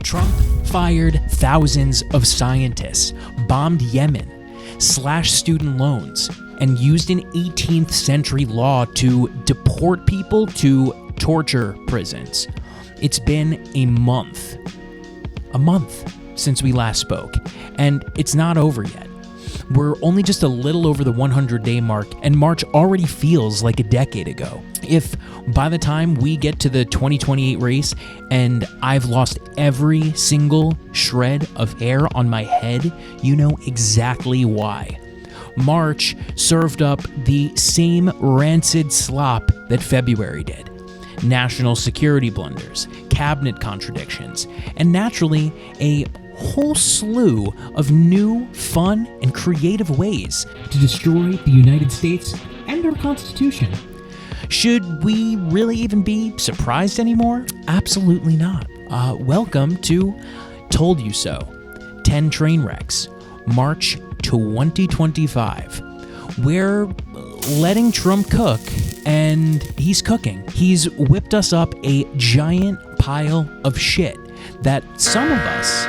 Trump fired thousands of scientists, bombed Yemen, slashed student loans, and used an 18th century law to deport people to torture prisons. It's been a month since we last spoke, and it's not over yet. We're only just a little over the 100-day mark, and March already feels like a decade ago. If by the time we get to the 2028 race and I've lost every single shred of hair on my head, you know exactly why. March served up the same rancid slop that February did. National security blunders, cabinet contradictions, and naturally, a whole slew of new, fun, and creative ways to destroy the United States and our Constitution. Should we really even be surprised anymore? Absolutely not. Welcome to Told You So, 10 Trainwrecks, March 2025. We're letting Trump cook, and he's cooking. He's whipped us up a giant pile of shit that some of us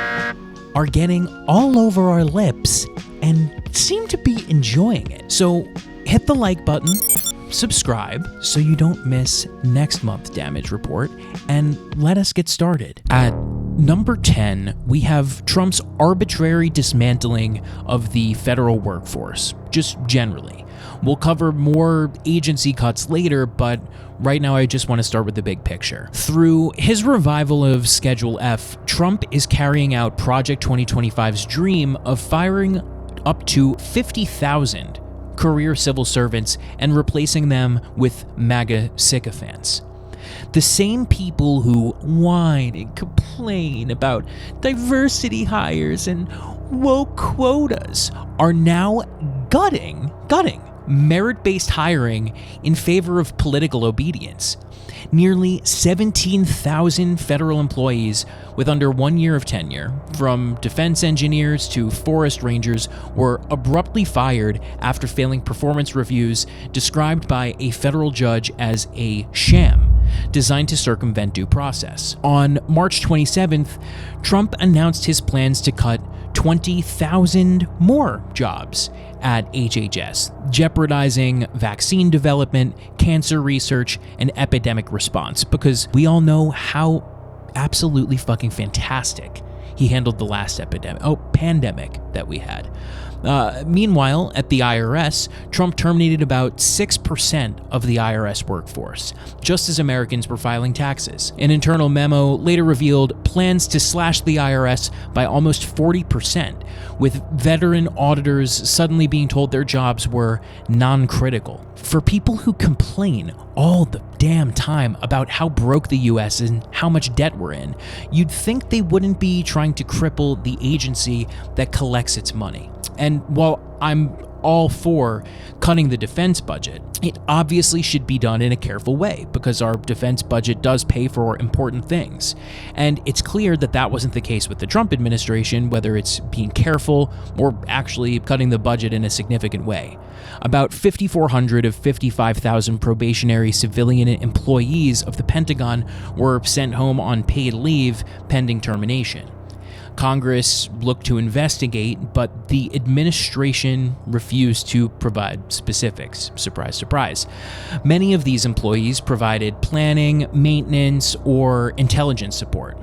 are getting all over our lips and seem to be enjoying it. So hit the like button, subscribe so you don't miss next month's damage report, and let us get started. At number 10, we have Trump's arbitrary dismantling of the federal workforce, just generally. We'll cover more agency cuts later, but right now I just want to start with the big picture. Through his revival of Schedule F, Trump is carrying out Project 2025's dream of firing up to 50,000 career civil servants and replacing them with MAGA sycophants. The same people who whine and complain about diversity hires and woke quotas are now gutting merit-based hiring in favor of political obedience. Nearly 17,000 federal employees with under 1 year of tenure, from defense engineers to forest rangers, were abruptly fired after failing performance reviews described by a federal judge as a sham designed to circumvent due process. On March 27th, Trump announced his plans to cut 20,000 more jobs at HHS, jeopardizing vaccine development, cancer research, and epidemic response, because we all know how absolutely fucking fantastic he handled the last pandemic that we had. Meanwhile, at the IRS, Trump terminated about 6% of the IRS workforce, just as Americans were filing taxes. An internal memo later revealed plans to slash the IRS by almost 40%, with veteran auditors suddenly being told their jobs were non-critical. For people who complain all the damn time about how broke the US and how much debt we're in, you'd think they wouldn't be trying to cripple the agency that collects its money. And while I'm all for cutting the defense budget, it obviously should be done in a careful way, because our defense budget does pay for important things. And it's clear that that wasn't the case with the Trump administration, whether it's being careful or actually cutting the budget in a significant way. About 5,400 of 55,000 probationary civilian employees of the Pentagon were sent home on paid leave pending termination. Congress looked to investigate, but the administration refused to provide specifics. Surprise, surprise. Many of these employees provided planning, maintenance, or intelligence support.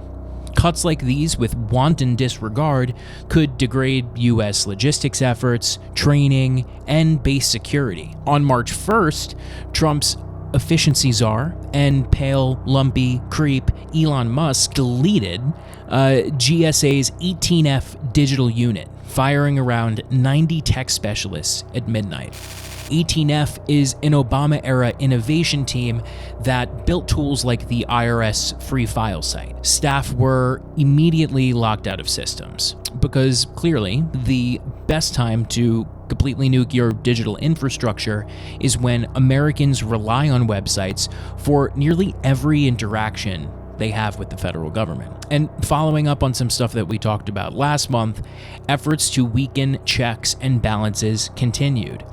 Cuts like these, with wanton disregard, could degrade U.S. logistics efforts, training, and base security. On March 1st, Trump's efficiency czar and pale, lumpy creep Elon Musk deleted GSA's 18F digital unit, firing around 90 tech specialists at midnight. 18F is an Obama-era innovation team that built tools like the IRS Free File site. Staff were immediately locked out of systems, because clearly the best time to completely nuke your digital infrastructure is when Americans rely on websites for nearly every interaction they have with the federal government. And following up on some stuff that we talked about last month, efforts to weaken checks and balances continued.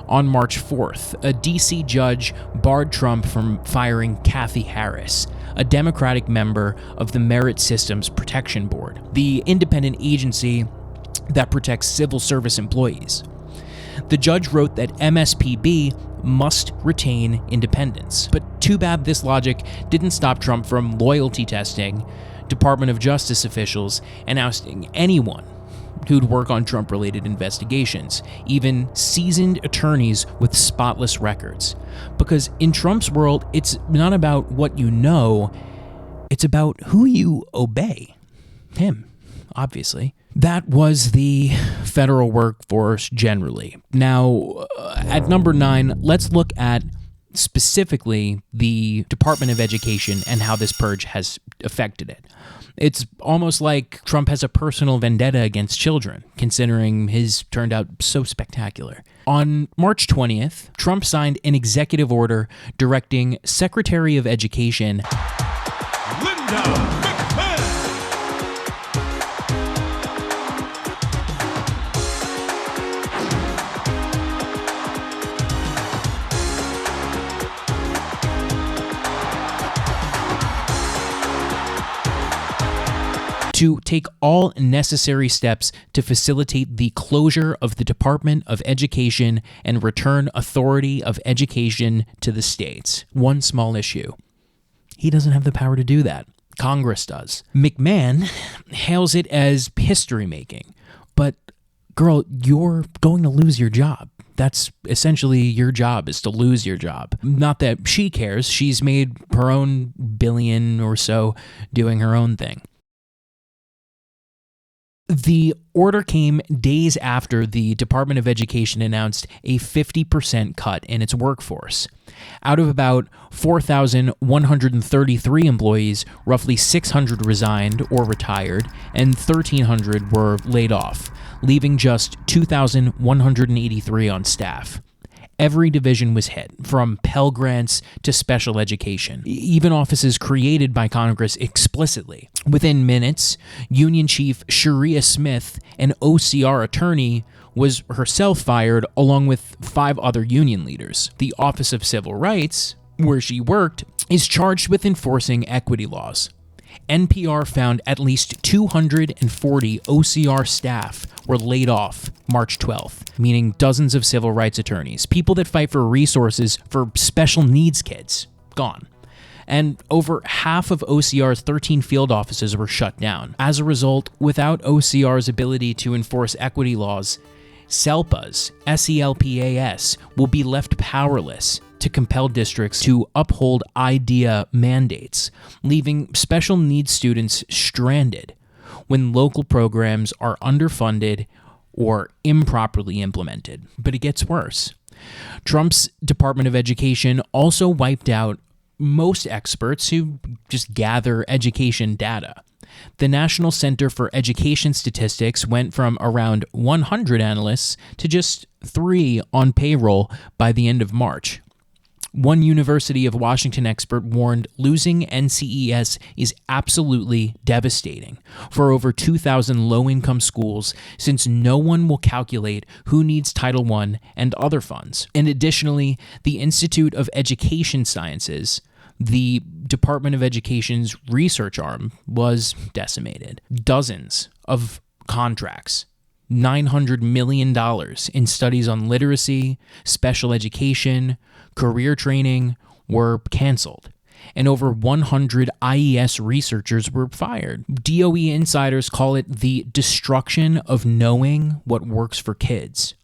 On March 4th, a D.C. judge barred Trump from firing Kathy Harris, a Democratic member of the Merit Systems Protection Board, the independent agency that protects civil service employees. The judge wrote that MSPB must retain independence. But too bad this logic didn't stop Trump from loyalty testing Department of Justice officials and ousting anyone who'd work on Trump-related investigations, even seasoned attorneys with spotless records. Because in Trump's world, it's not about what you know, it's about who you obey. Him, obviously. That was the federal workforce generally. Now, at number 9, let's look at specifically the Department of Education and how this purge has affected it. It's almost like Trump has a personal vendetta against children, considering his turned out so spectacular. On March 20th, Trump signed an executive order directing Secretary of Education to take all necessary steps to facilitate the closure of the Department of Education and return authority of education to the states. One small issue. He doesn't have the power to do that. Congress does. McMahon hails it as history-making. But, girl, you're going to lose your job. That's essentially your job, is to lose your job. Not that she cares. She's made her own billion or so doing her own thing. The order came days after the Department of Education announced a 50% cut in its workforce. Out of about 4,133 employees, roughly 600 resigned or retired, and 1,300 were laid off, leaving just 2,183 on staff. Every division was hit, from Pell Grants to special education, even offices created by Congress explicitly. Within minutes, Union Chief Sharia Smith, an OCR attorney, was herself fired along with 5 other union leaders. The Office of Civil Rights, where she worked, is charged with enforcing equity laws. NPR found at least 240 OCR staff were laid off March 12th, meaning dozens of civil rights attorneys, people that fight for resources for special needs kids, gone. And over half of OCR's 13 field offices were shut down. As a result, without OCR's ability to enforce equity laws, SELPAs, SELPAS, will be left powerless to compel districts to uphold IDEA mandates, leaving special needs students stranded when local programs are underfunded or improperly implemented. But it gets worse. Trump's Department of Education also wiped out most experts who just gather education data. The National Center for Education Statistics went from around 100 analysts to just 3 on payroll by the end of March. One University of Washington expert warned losing NCES is absolutely devastating for over 2,000 low-income schools, since no one will calculate who needs Title I and other funds. And additionally, the Institute of Education Sciences, the Department of Education's research arm, was decimated. Dozens of contracts, $900 million in studies on literacy, special education, career training were canceled, and over 100 IES researchers were fired. DOE insiders call it the destruction of knowing what works for kids.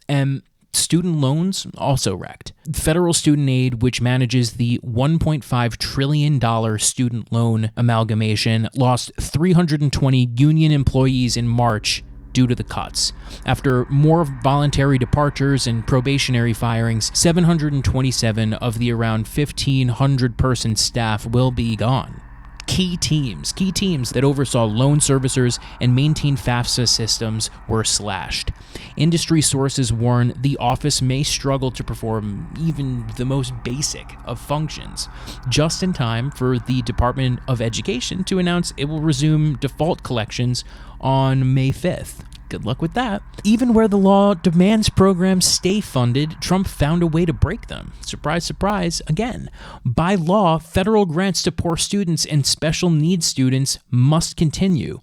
And student loans also wrecked. Federal student aid, which manages the $1.5 trillion student loan amalgamation, lost 320 union employees in March due to the cuts. After more voluntary departures and probationary firings, 727 of the around 1,500 person staff will be gone. Key teams that oversaw loan servicers and maintained FAFSA systems were slashed. Industry sources warn the office may struggle to perform even the most basic of functions, just in time for the Department of Education to announce it will resume default collections on May 5th. Good luck with that. Even where the law demands programs stay funded, Trump found a way to break them. Surprise, surprise, again. By law, federal grants to poor students and special needs students must continue.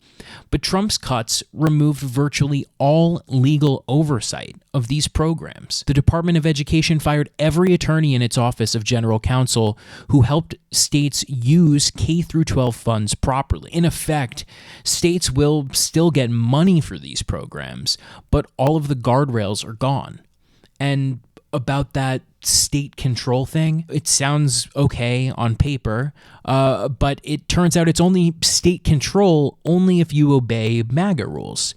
But Trump's cuts removed virtually all legal oversight of these programs. The Department of Education fired every attorney in its office of general counsel who helped states use K-12 funds properly. In effect, states will still get money for these programs, but all of the guardrails are gone. And about that state control thing, it sounds okay on paper, but it turns out it's only state control only if you obey MAGA rules.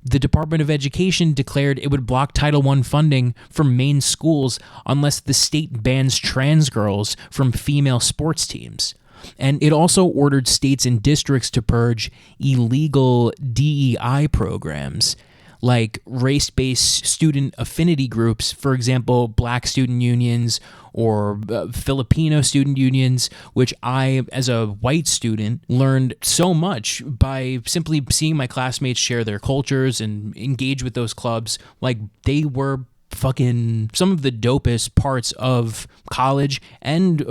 The Department of Education declared it would block Title I funding for Maine schools unless the state bans trans girls from female sports teams. And it also ordered states and districts to purge illegal DEI programs like race-based student affinity groups, for example, Black student unions or Filipino student unions, which I, as a white student, learned so much by simply seeing my classmates share their cultures and engage with those clubs like they were fucking some of the dopest parts of college and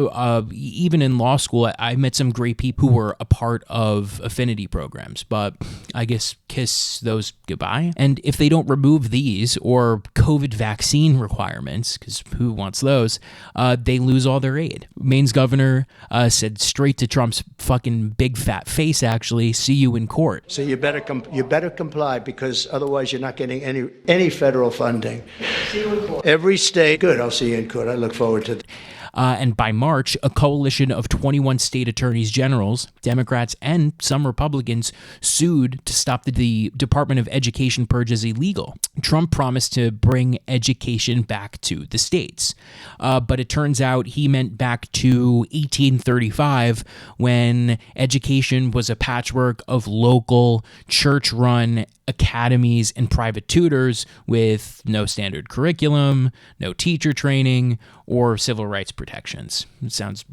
even in law school. I met some great people who were a part of affinity programs, but I guess kiss those goodbye. And if they don't remove these or COVID vaccine requirements, because who wants those, they lose all their aid. Maine's governor said straight to Trump's fucking big fat face, actually, see you in court. So you better comply, because otherwise you're not getting any federal funding. See you in court. Every state. Good, I'll see you in court. I look forward to that. And by March, a coalition of 21 state attorneys generals, Democrats and some Republicans, sued to stop the Department of Education purge as illegal. Trump promised to bring education back to the states. But it turns out he meant back to 1835, when education was a patchwork of local, church-run academies and private tutors with no standard curriculum, no teacher training, or civil rights protections. It sounds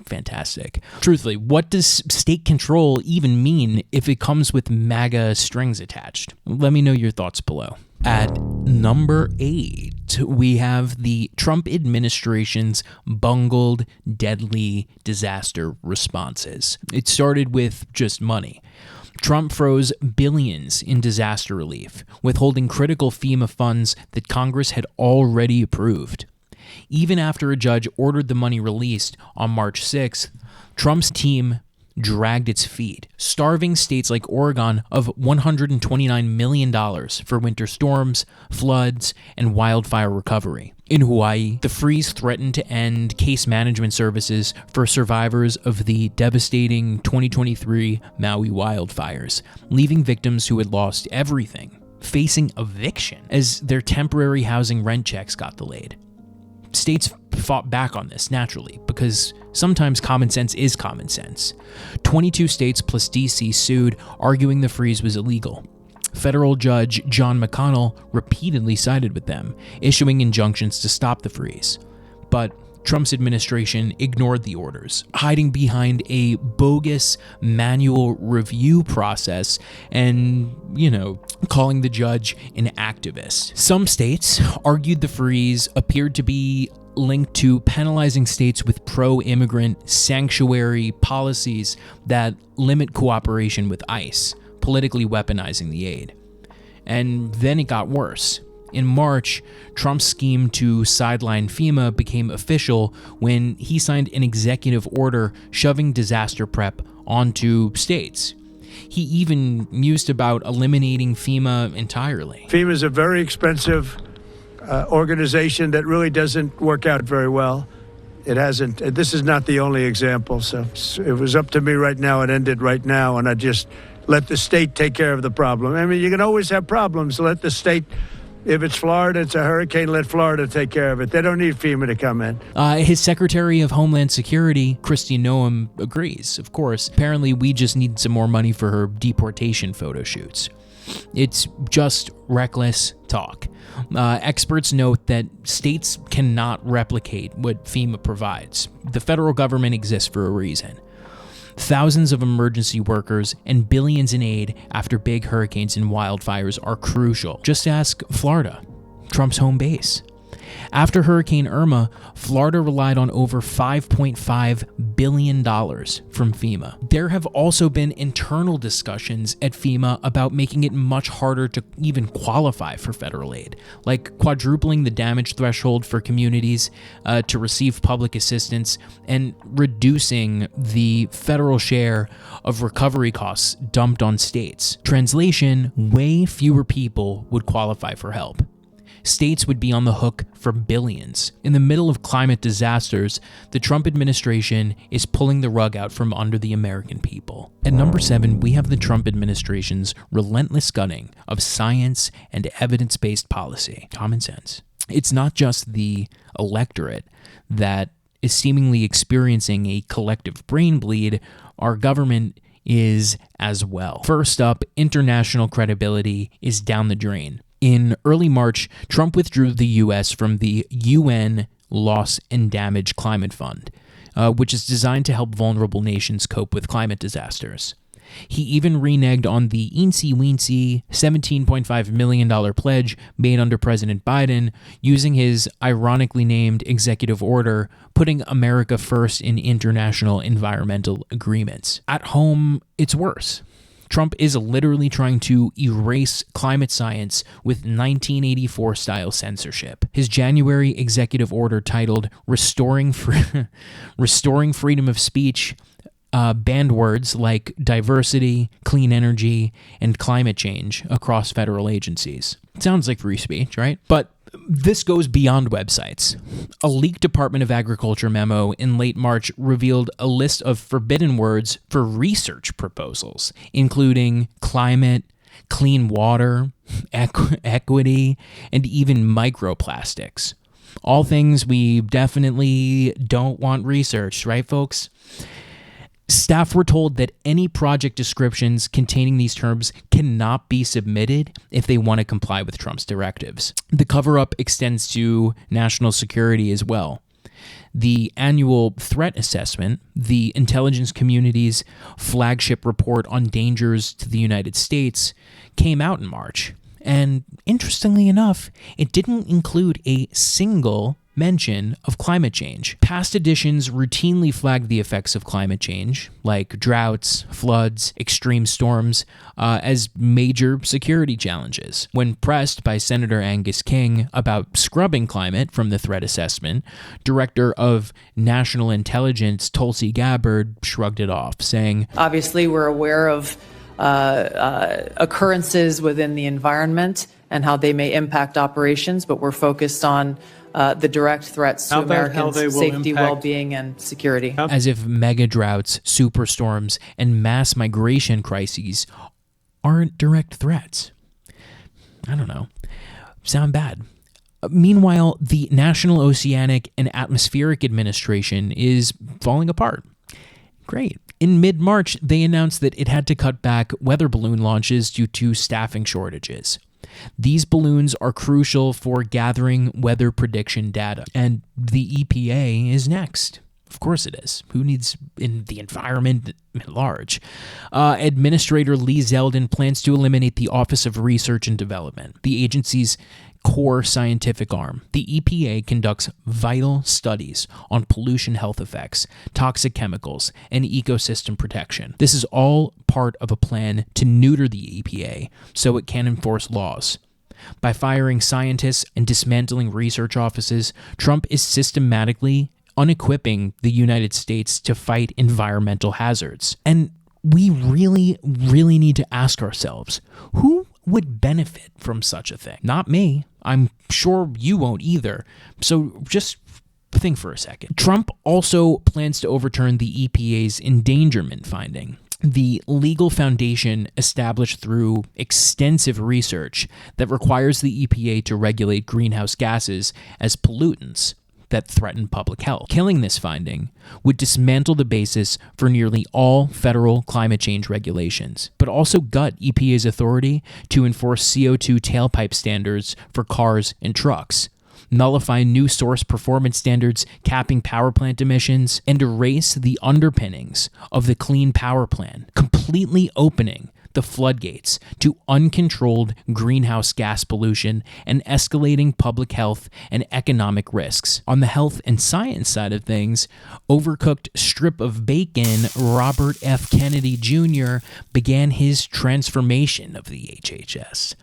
fantastic. Truthfully, what does state control even mean if it comes with MAGA strings attached? Let me know your thoughts below. At number 8, we have the Trump administration's bungled, deadly disaster responses. It started with just money. Trump froze billions in disaster relief, withholding critical FEMA funds that Congress had already approved. Even after a judge ordered the money released on March 6th, Trump's team dragged its feet, starving states like Oregon of $129 million for winter storms, floods, and wildfire recovery. In Hawaii, the freeze threatened to end case management services for survivors of the devastating 2023 Maui wildfires, leaving victims who had lost everything facing eviction as their temporary housing rent checks got delayed. States fought back on this naturally, because sometimes common sense is common sense. 22 states plus DC sued, arguing the freeze was illegal. Federal Judge John McConnell repeatedly sided with them, issuing injunctions to stop the freeze. But Trump's administration ignored the orders, hiding behind a bogus manual review process and, calling the judge an activist. Some states argued the freeze appeared to be linked to penalizing states with pro-immigrant sanctuary policies that limit cooperation with ICE, politically weaponizing the aid. And then it got worse. In March, Trump's scheme to sideline FEMA became official when he signed an executive order shoving disaster prep onto states. He even mused about eliminating FEMA entirely. FEMA is a very expensive organization that really doesn't work out very well. It hasn't. This is not the only example. So it was up to me right now. It ended right now, and I just let the state take care of the problem. I mean, you can always have problems. Let the state. If it's Florida, it's a hurricane, let Florida take care of it. They don't need FEMA to come in. His Secretary of Homeland Security, Kristi Noem, agrees, of course. Apparently, we just need some more money for her deportation photo shoots. It's just reckless talk. Experts note that states cannot replicate what FEMA provides. The federal government exists for a reason. Thousands of emergency workers and billions in aid after big hurricanes and wildfires are crucial. Just ask Florida, Trump's home base. After Hurricane Irma, Florida relied on over $5.5 billion from FEMA. There have also been internal discussions at FEMA about making it much harder to even qualify for federal aid, like quadrupling the damage threshold for communities to receive public assistance and reducing the federal share of recovery costs dumped on states. Translation, way fewer people would qualify for help. States would be on the hook for billions. In the middle of climate disasters, the Trump administration is pulling the rug out from under the American people. At number 7, we have the Trump administration's relentless gutting of science and evidence-based policy. Common sense. It's not just the electorate that is seemingly experiencing a collective brain bleed. Our government is as well. First up, international credibility is down the drain. In early March, Trump withdrew the U.S. from the UN Loss and Damage Climate Fund, which is designed to help vulnerable nations cope with climate disasters. He even reneged on the eensy-weensy $17.5 million pledge made under President Biden, using his ironically named executive order, putting America first in international environmental agreements. At home, it's worse. Trump is literally trying to erase climate science with 1984-style censorship. His January executive order titled Restoring Freedom of Speech banned words like diversity, clean energy, and climate change across federal agencies. Sounds like free speech, right? But this goes beyond websites. A leaked Department of Agriculture memo in late March revealed a list of forbidden words for research proposals, including climate, clean water, equity, and even microplastics. All things we definitely don't want researched, right, folks? Staff were told that any project descriptions containing these terms cannot be submitted if they want to comply with Trump's directives. The cover-up extends to national security as well. The annual threat assessment, the intelligence community's flagship report on dangers to the United States, came out in March. And interestingly enough, it didn't include a single mention of climate change. Past editions routinely flagged the effects of climate change, like droughts, floods, extreme storms, as major security challenges. When pressed by Senator Angus King about scrubbing climate from the threat assessment, Director of National Intelligence Tulsi Gabbard shrugged it off, saying, "Obviously, we're aware of occurrences within the environment and how they may impact operations, but we're focused on the direct threats to Americans' safety, well-being, and security." As if mega droughts, superstorms, and mass migration crises aren't direct threats. I don't know. Sound bad. Meanwhile, the National Oceanic and Atmospheric Administration is falling apart. Great. In mid-March, they announced that it had to cut back weather balloon launches due to staffing shortages. These balloons are crucial for gathering weather prediction data, and the EPA is next. Of course it is. Who needs in the environment at large? Administrator Lee Zeldin plans to eliminate the Office of Research and Development, the agency's core scientific arm. The EPA conducts vital studies on pollution health effects, toxic chemicals, and ecosystem protection. This is all part of a plan to neuter the EPA so it can enforce laws. By firing scientists and dismantling research offices, Trump is systematically unequipping the United States to fight environmental hazards. And we really, really need to ask ourselves, who would benefit from such a thing? Not me. I'm sure you won't either. So just think for a second. Trump also plans to overturn the EPA's endangerment finding, the legal foundation established through extensive research that requires the EPA to regulate greenhouse gases as pollutants that threaten public health. Killing this finding would dismantle the basis for nearly all federal climate change regulations, but also gut EPA's authority to enforce CO2 tailpipe standards for cars and trucks. nullify new source performance standards capping power plant emissions, and erase the underpinnings of the Clean Power Plan, completely opening the floodgates to uncontrolled greenhouse gas pollution and escalating public health and economic risks. On the health and science side of things, overcooked strip of bacon Robert F. Kennedy Jr. began his transformation of the HHS.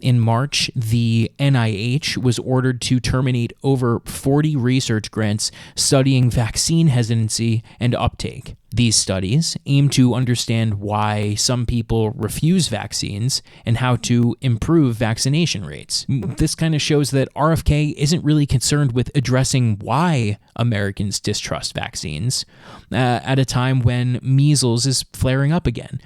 In March, the NIH was ordered to terminate over 40 research grants studying vaccine hesitancy and uptake. These studies aim to understand why some people refuse vaccines and how to improve vaccination rates. This kind of shows that RFK isn't really concerned with addressing why Americans distrust vaccines at a time when measles is flaring up again.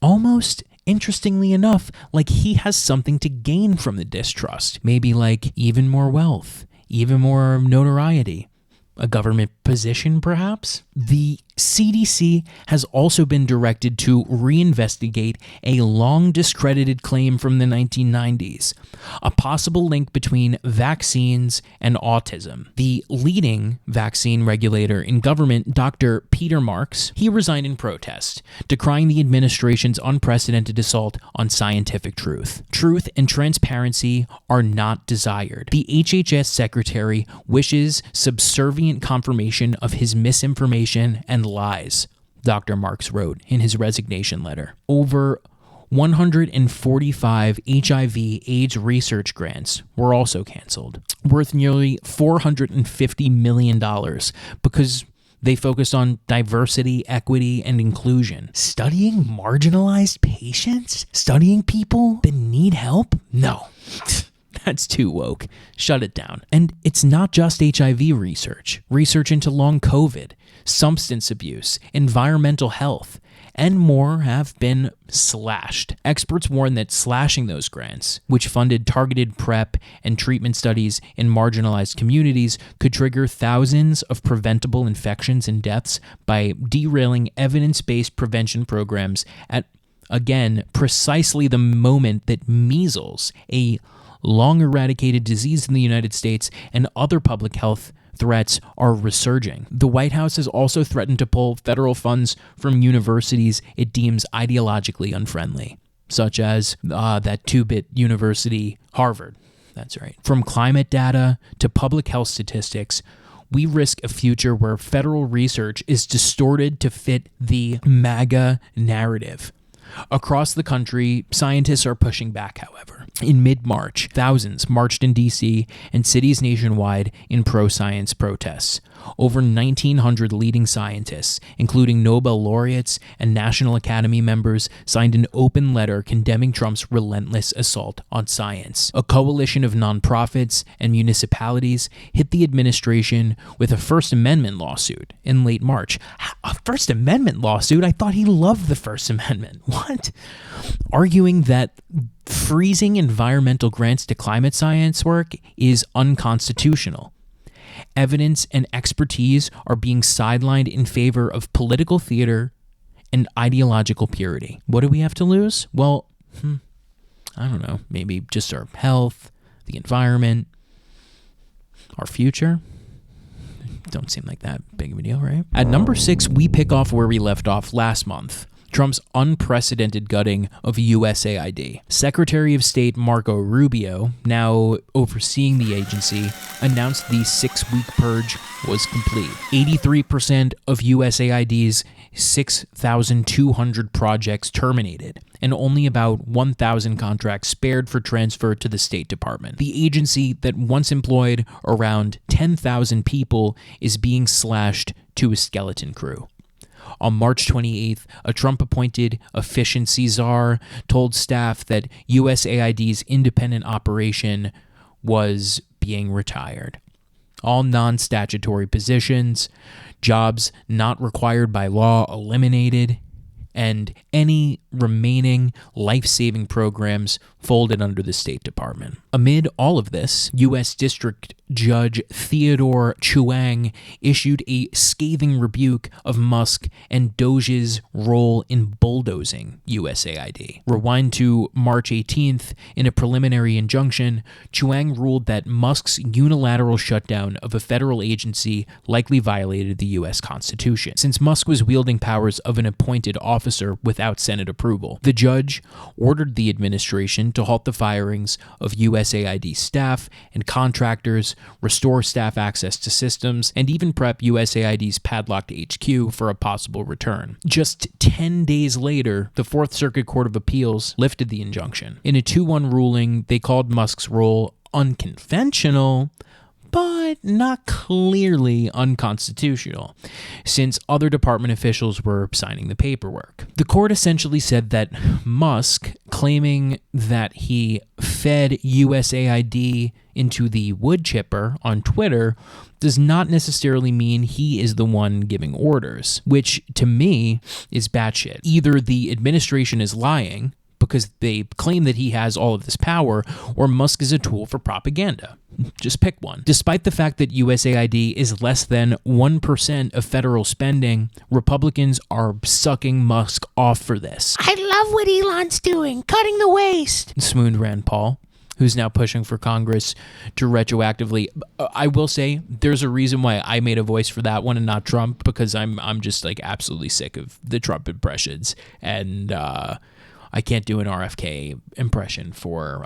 Almost interestingly enough, like he has something to gain from the distrust. Maybe like even more wealth, even more notoriety, a government position perhaps. The CDC has also been directed to reinvestigate a long discredited claim from the 1990s, a possible link between vaccines and autism. The leading vaccine regulator in government, Dr. Peter Marks, he resigned in protest, decrying the administration's unprecedented assault on scientific truth. Truth and transparency are not desired. The HHS secretary wishes subservient confirmation of his misinformation and lies, Dr. Marks wrote in his resignation letter. Over 145 HIV/AIDS research grants were also canceled, worth nearly $450 million because they focused on diversity, equity, and inclusion. Studying marginalized patients? Studying people that need help? No. That's too woke. Shut it down. And it's not just HIV research. Research into long COVID, substance abuse, environmental health, and more have been slashed. Experts warn that slashing those grants, which funded targeted PrEP and treatment studies in marginalized communities, could trigger thousands of preventable infections and deaths by derailing evidence-based prevention programs at, again, precisely the moment that measles, a long eradicated disease in the United States, and other public health threats are resurging. The White House has also threatened to pull federal funds from universities it deems ideologically unfriendly, such as that two-bit university, Harvard. That's right. From climate data to public health statistics, we risk a future where federal research is distorted to fit the MAGA narrative. Across the country, scientists are pushing back, however. In mid-March, thousands marched in D.C. and cities nationwide in pro-science protests. Over 1,900 leading scientists, including Nobel laureates and National Academy members, signed an open letter condemning Trump's relentless assault on science. A coalition of nonprofits and municipalities hit the administration with a First Amendment lawsuit in late March. A First Amendment lawsuit? I thought he loved the First Amendment. What? Arguing that freezing environmental grants to climate science work is unconstitutional. Evidence and expertise are being sidelined in favor of political theater and ideological purity. What do we have to lose? Well, I don't know. Maybe just our health, the environment, our future. Don't seem like that big of a deal, right? At number 6, we pick off where we left off last month. Trump's unprecedented gutting of USAID. Secretary of State Marco Rubio, now overseeing the agency, announced the 6-week purge was complete. 83% of USAID's 6,200 projects terminated, and only about 1,000 contracts spared for transfer to the State Department. The agency that once employed around 10,000 people is being slashed to a skeleton crew. On March 28th, a Trump-appointed efficiency czar told staff that USAID's independent operation was being retired. All non-statutory positions, jobs not required by law eliminated, and any remaining life-saving programs folded under the State Department. Amid all of this, U.S. District Judge Theodore Chuang issued a scathing rebuke of Musk and Doge's role in bulldozing USAID. Rewind to March 18th. In a preliminary injunction, Chuang ruled that Musk's unilateral shutdown of a federal agency likely violated the U.S. Constitution, since Musk was wielding powers of an appointed officer without Senate approval. The judge ordered the administration to halt the firings of USAID staff and contractors, restore staff access to systems, and even prep USAID's padlocked HQ for a possible return. Just 10 days later, the Fourth Circuit Court of Appeals lifted the injunction. In a 2-1 ruling, they called Musk's role unconventional, but not clearly unconstitutional, since other department officials were signing the paperwork. The court essentially said that Musk, claiming that he fed USAID into the wood chipper on Twitter, does not necessarily mean he is the one giving orders, which to me is batshit. Either the administration is lying because they claim that he has all of this power, or Musk is a tool for propaganda. Just pick one. Despite the fact that USAID is less than 1% of federal spending, Republicans are sucking Musk off for this. I love what Elon's doing, cutting the waste, swooned Rand Paul, who's now pushing for Congress to retroactively. I will say there's a reason why I made a voice for that one and not Trump, because I'm just like absolutely sick of the Trump impressions, and I can't do an RFK impression for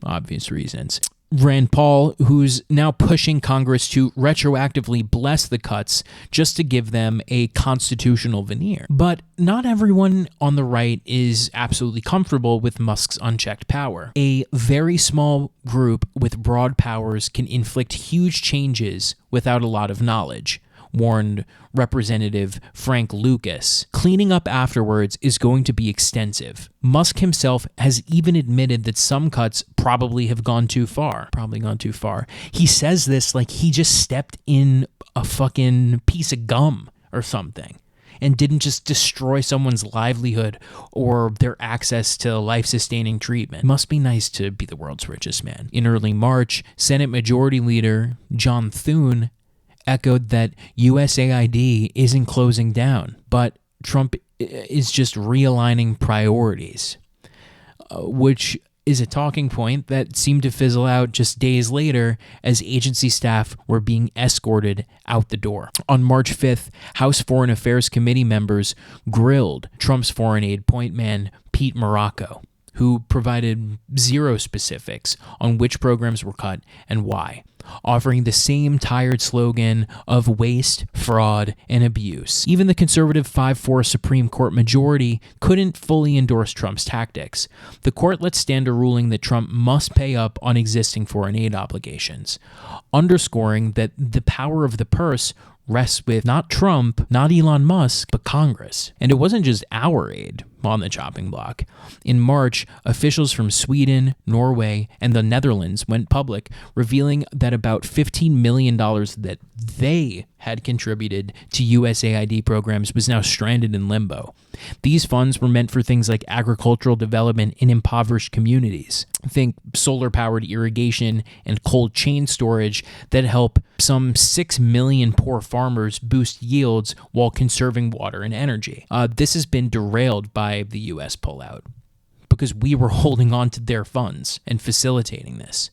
obvious reasons. Rand Paul, who's now pushing Congress to retroactively bless the cuts just to give them a constitutional veneer. But not everyone on the right is absolutely comfortable with Musk's unchecked power. A very small group with broad powers can inflict huge changes without a lot of knowledge, warned Representative Frank Lucas. Cleaning up afterwards is going to be extensive. Musk himself has even admitted that some cuts probably have gone too far. He says this like he just stepped in a fucking piece of gum or something and didn't just destroy someone's livelihood or their access to life-sustaining treatment. Must be nice to be the world's richest man. In early March, Senate Majority Leader John Thune echoed that USAID isn't closing down, but Trump is just realigning priorities, which is a talking point that seemed to fizzle out just days later as agency staff were being escorted out the door. On March 5th, House Foreign Affairs Committee members grilled Trump's foreign aid point man, Pete Morocco, who provided zero specifics on which programs were cut and why, offering the same tired slogan of waste, fraud, and abuse. Even the conservative 5-4 Supreme Court majority couldn't fully endorse Trump's tactics. The court let stand a ruling that Trump must pay up on existing foreign aid obligations, underscoring that the power of the purse rests with not Trump, not Elon Musk, but Congress. And it wasn't just our aid on the chopping block. In March, officials from Sweden, Norway, and the Netherlands went public, revealing that about $15 million that they had contributed to USAID programs was now stranded in limbo. These funds were meant for things like agricultural development in impoverished communities. Think solar-powered irrigation and cold chain storage that help some 6 million poor farmers boost yields while conserving water and energy. This has been derailed by the U.S. pullout because we were holding on to their funds and facilitating this.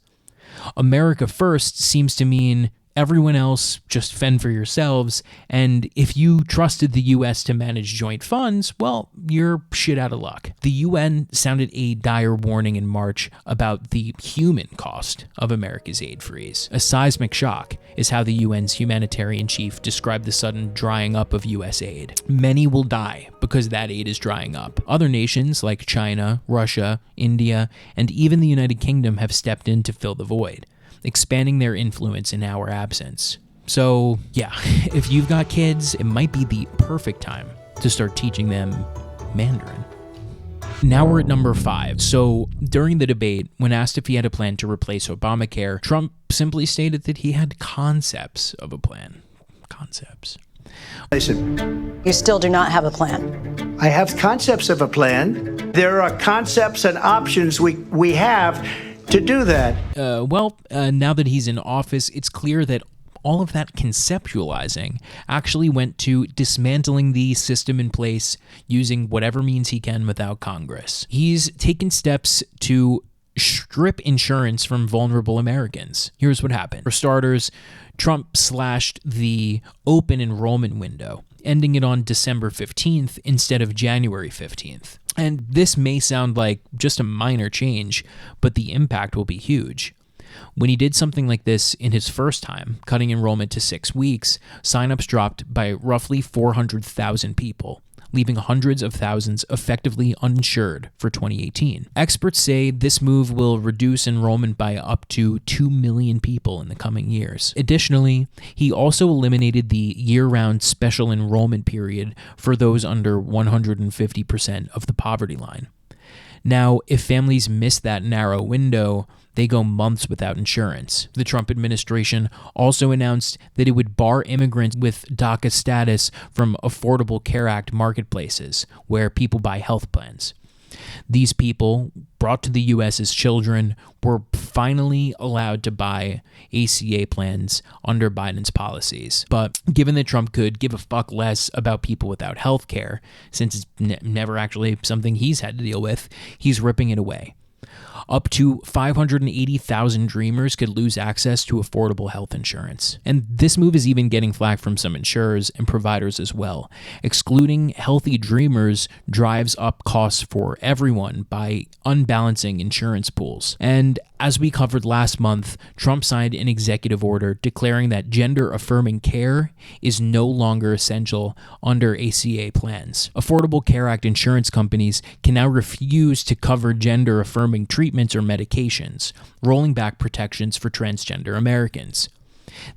America First seems to mean everyone else just fend for yourselves, and if you trusted the U.S. to manage joint funds, well, you're shit out of luck. The UN sounded a dire warning in March about the human cost of America's aid freeze. A seismic shock is how the UN's humanitarian chief described the sudden drying up of U.S. aid. Many will die because that aid is drying up. Other nations like China, Russia, India, and even the United Kingdom have stepped in to fill the void, expanding their influence in our absence. So yeah, if you've got kids, it might be the perfect time to start teaching them Mandarin. Now we're at number 5. So during the debate, when asked if he had a plan to replace Obamacare, Trump simply stated that he had concepts of a plan. Concepts. Listen, you still do not have a plan. I have concepts of a plan. There are concepts and options we have to do that. Now that he's in office, it's clear that all of that conceptualizing actually went to dismantling the system in place using whatever means he can without Congress. He's taken steps to strip insurance from vulnerable Americans. Here's what happened. For starters, Trump slashed the open enrollment window, ending it on December 15th instead of January 15th. And this may sound like just a minor change, but the impact will be huge. When he did something like this in his first time, cutting enrollment to 6 weeks, signups dropped by roughly 400,000 people, leaving hundreds of thousands effectively uninsured for 2018. Experts say this move will reduce enrollment by up to 2 million people in the coming years. Additionally, he also eliminated the year-round special enrollment period for those under 150% of the poverty line. Now, if families miss that narrow window, they go months without insurance. The Trump administration also announced that it would bar immigrants with DACA status from Affordable Care Act marketplaces, where people buy health plans. These people, brought to the U.S. as children, were finally allowed to buy ACA plans under Biden's policies. But given that Trump could give a fuck less about people without health care, since it's never actually something he's had to deal with, he's ripping it away. Up to 580,000 dreamers could lose access to affordable health insurance. And this move is even getting flack from some insurers and providers as well. Excluding healthy dreamers drives up costs for everyone by unbalancing insurance pools. And as we covered last month, Trump signed an executive order declaring that gender-affirming care is no longer essential under ACA plans. Affordable Care Act insurance companies can now refuse to cover gender-affirming treatments or medications, rolling back protections for transgender Americans.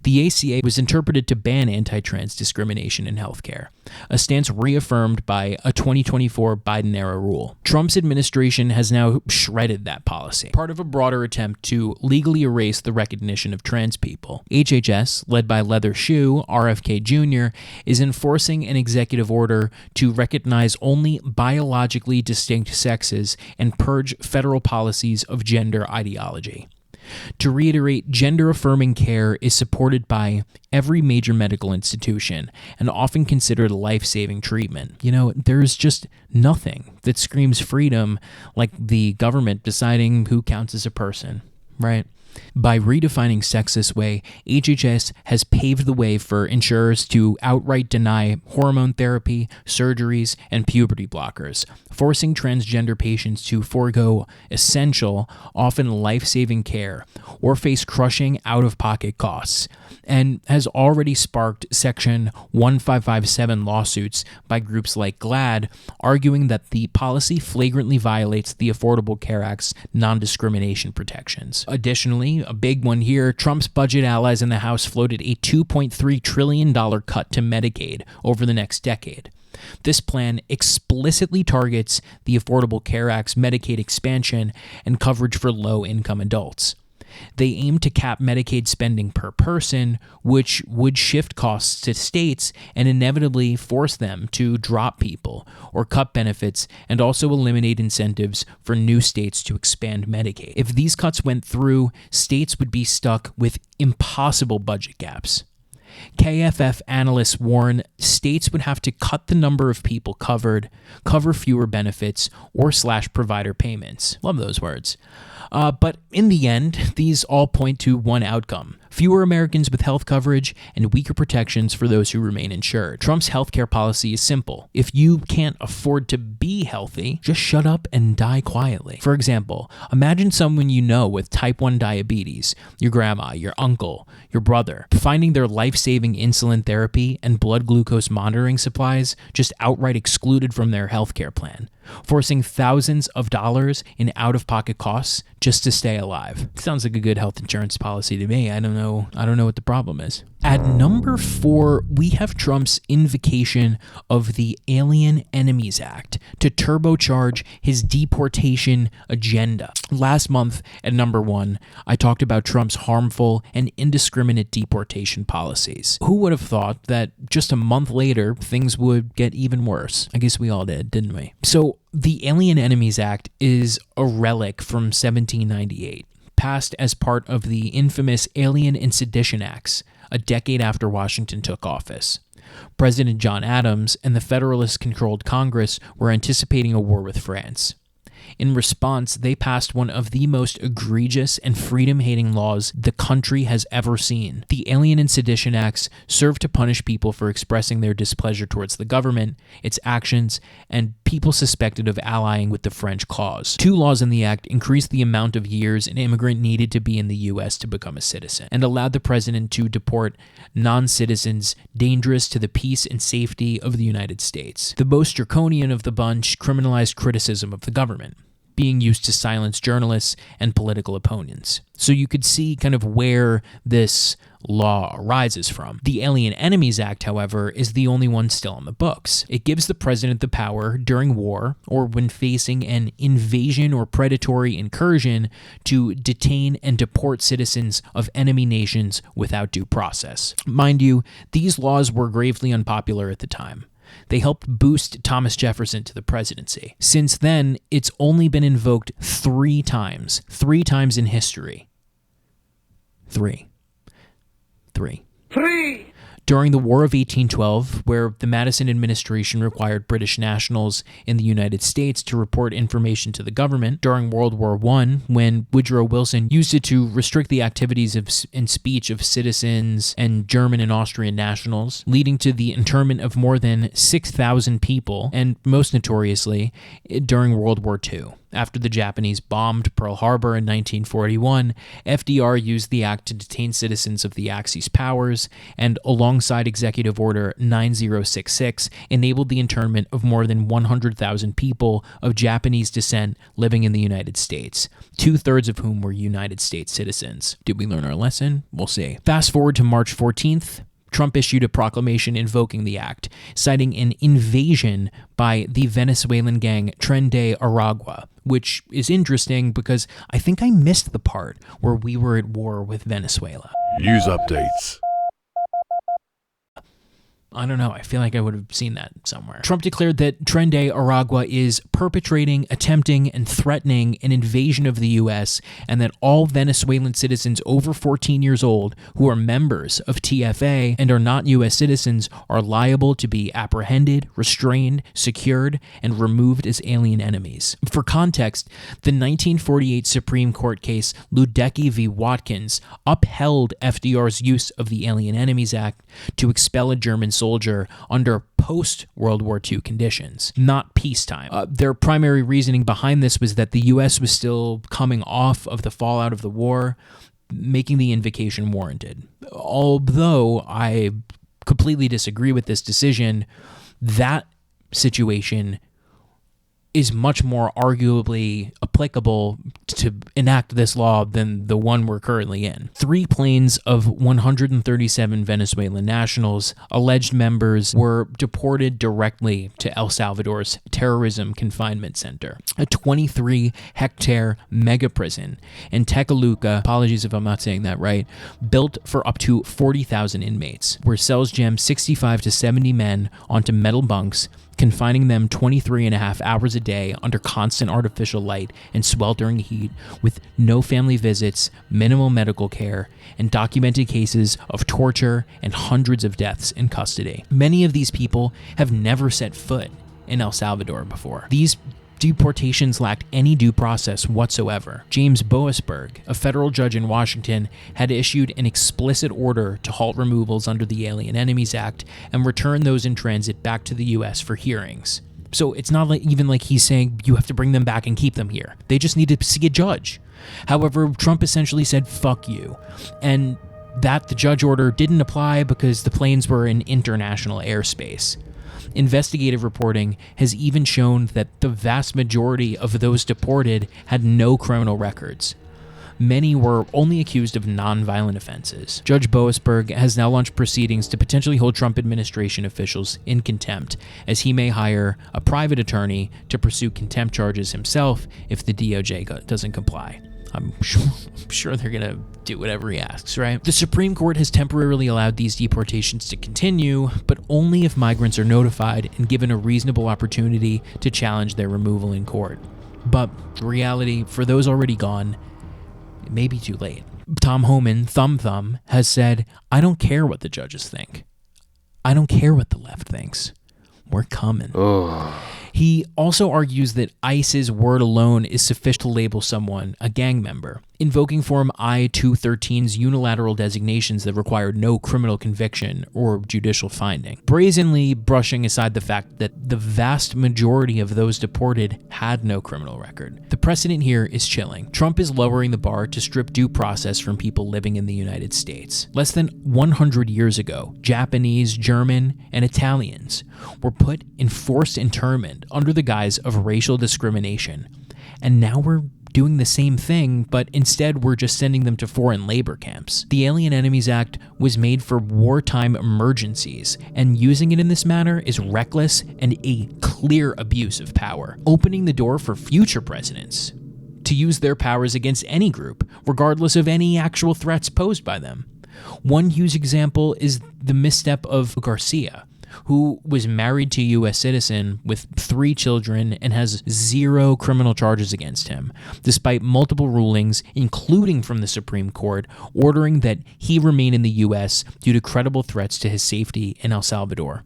The ACA was interpreted to ban anti-trans discrimination in healthcare, a stance reaffirmed by a 2024 Biden-era rule. Trump's administration has now shredded that policy, part of a broader attempt to legally erase the recognition of trans people. HHS, led by Leather Shoe, RFK Jr., is enforcing an executive order to recognize only biologically distinct sexes and purge federal policies of gender ideology. To reiterate, gender-affirming care is supported by every major medical institution and often considered a life-saving treatment. You know, there's just nothing that screams freedom like the government deciding who counts as a person, right? By redefining sex this way, HHS has paved the way for insurers to outright deny hormone therapy, surgeries, and puberty blockers, forcing transgender patients to forego essential, often life-saving care or face crushing out-of-pocket costs, and has already sparked Section 1557 lawsuits by groups like GLAAD, arguing that the policy flagrantly violates the Affordable Care Act's non-discrimination protections. Additionally, a big one here, Trump's budget allies in the House floated a $2.3 trillion cut to Medicaid over the next decade. This plan explicitly targets the Affordable Care Act's Medicaid expansion and coverage for low-income adults. They aim to cap Medicaid spending per person, which would shift costs to states and inevitably force them to drop people or cut benefits, and also eliminate incentives for new states to expand Medicaid. If these cuts went through, states would be stuck with impossible budget gaps. KFF analysts warn states would have to cut the number of people covered, cover fewer benefits, or slash provider payments. Love those words. But in the end, these all point to one outcome: fewer Americans with health coverage and weaker protections for those who remain insured. Trump's healthcare policy is simple. If you can't afford to be healthy, just shut up and die quietly. For example, imagine someone you know with type 1 diabetes, your grandma, your uncle, your brother, finding their life-saving insulin therapy and blood glucose monitoring supplies just outright excluded from their healthcare plan, forcing thousands of dollars in out-of-pocket costs just to stay alive. Sounds like a good health insurance policy to me. I don't know what the problem is. At number 4, we have Trump's invocation of the Alien Enemies Act to turbocharge his deportation agenda. Last month, at number 1, I talked about Trump's harmful and indiscriminate deportation policies. Who would have thought that just a month later, things would get even worse? I guess we all did, didn't we? So, the Alien Enemies Act is a relic from 1798, passed as part of the infamous Alien and Sedition Acts, a decade after Washington took office. President John Adams and the Federalist-controlled Congress were anticipating a war with France. In response, they passed one of the most egregious and freedom-hating laws the country has ever seen. The Alien and Sedition Acts served to punish people for expressing their displeasure towards the government, its actions, and people suspected of allying with the French cause. 2 laws in the act increased the amount of years an immigrant needed to be in the U.S. to become a citizen, and allowed the president to deport non-citizens dangerous to the peace and safety of the United States. The most draconian of the bunch criminalized criticism of the government, being used to silence journalists and political opponents. So you could see kind of where this law arises from. The Alien Enemies Act, however, is the only one still on the books. It gives the president the power during war or when facing an invasion or predatory incursion to detain and deport citizens of enemy nations without due process. Mind you, these laws were gravely unpopular at the time. They helped boost Thomas Jefferson to the presidency. Since then, it's only been invoked 3 times. 3 times in history. 3. During the War of 1812, where the Madison administration required British nationals in the United States to report information to the government. During World War I, when Woodrow Wilson used it to restrict the activities and speech of citizens and German and Austrian nationals, leading to the internment of more than 6,000 people, and most notoriously, during World War II. After the Japanese bombed Pearl Harbor in 1941, FDR used the act to detain citizens of the Axis powers, and alongside Executive Order 9066, enabled the internment of more than 100,000 people of Japanese descent living in the United States, 2/3 of whom were United States citizens. Did we learn our lesson? We'll see. Fast forward to March 14th. Trump issued a proclamation invoking the act, citing an invasion by the Venezuelan gang Tren de Aragua, which is interesting because I think I missed the part where we were at war with Venezuela. News updates. I don't know. I feel like I would have seen that somewhere. Trump declared that Tren de Aragua is perpetrating, attempting, and threatening an invasion of the U.S., and that all Venezuelan citizens over 14 years old who are members of TFA and are not U.S. citizens are liable to be apprehended, restrained, secured, and removed as alien enemies. For context, the 1948 Supreme Court case Ludecky v. Watkins upheld FDR's use of the Alien Enemies Act to expel a German soldier under post-World War II conditions, not peacetime. Their primary reasoning behind this was that the U.S. was still coming off of the fallout of the war, making the invocation warranted. Although I completely disagree with this decision, that situation is much more arguably applicable to enact this law than the one we're currently in. 3 planes of 137 Venezuelan nationals, alleged members, were deported directly to El Salvador's terrorism confinement center, a 23-hectare mega prison in Tecoluca, apologies if I'm not saying that right, built for up to 40,000 inmates, where cells jam 65 to 70 men onto metal bunks, confining them 23.5 hours a day under constant artificial light and sweltering heat, with no family visits, minimal medical care, and documented cases of torture and hundreds of deaths in custody. Many of these people have never set foot in El Salvador before. These deportations lacked any due process whatsoever. James Boasberg, a federal judge in Washington, had issued an explicit order to halt removals under the Alien Enemies Act and return those in transit back to the U.S. for hearings. So it's not even like he's saying you have to bring them back and keep them here. They just need to see a judge. However, Trump essentially said, fuck you. And that the judge order didn't apply because the planes were in international airspace. Investigative reporting has even shown that the vast majority of those deported had no criminal records. many were only accused of non-violent offenses. Judge Boasberg has now launched proceedings to potentially hold Trump administration officials in contempt, as he may hire a private attorney to pursue contempt charges himself if the DOJ doesn't comply. I'm sure they're going to do whatever he asks, right? The Supreme Court has temporarily allowed these deportations to continue, but only if migrants are notified and given a reasonable opportunity to challenge their removal in court. But the reality, for those already gone, it may be too late. Tom Homan, Thumb, has said, "I don't care what the judges think. I don't care what the left thinks. We're coming." He also argues that ICE's word alone is sufficient to label someone a gang member, invoking Form I-213's unilateral designations that required no criminal conviction or judicial finding, brazenly brushing aside the fact that the vast majority of those deported had no criminal record. The precedent here is chilling. Trump is lowering the bar to strip due process from people living in the United States. Less than 100 years ago, Japanese, German, and Italians were put in forced internment under the guise of racial discrimination. And now we're doing the same thing, but instead we're just sending them to foreign labor camps. The Alien Enemies Act was made for wartime emergencies, and using it in this manner is reckless and a clear abuse of power, opening the door for future presidents to use their powers against any group, regardless of any actual threats posed by them. One huge example is the misstep of Garcia, who was married to a U.S. citizen with 3 children and has 0 criminal charges against him, despite multiple rulings, including from the Supreme Court, ordering that he remain in the U.S. due to credible threats to his safety in El Salvador.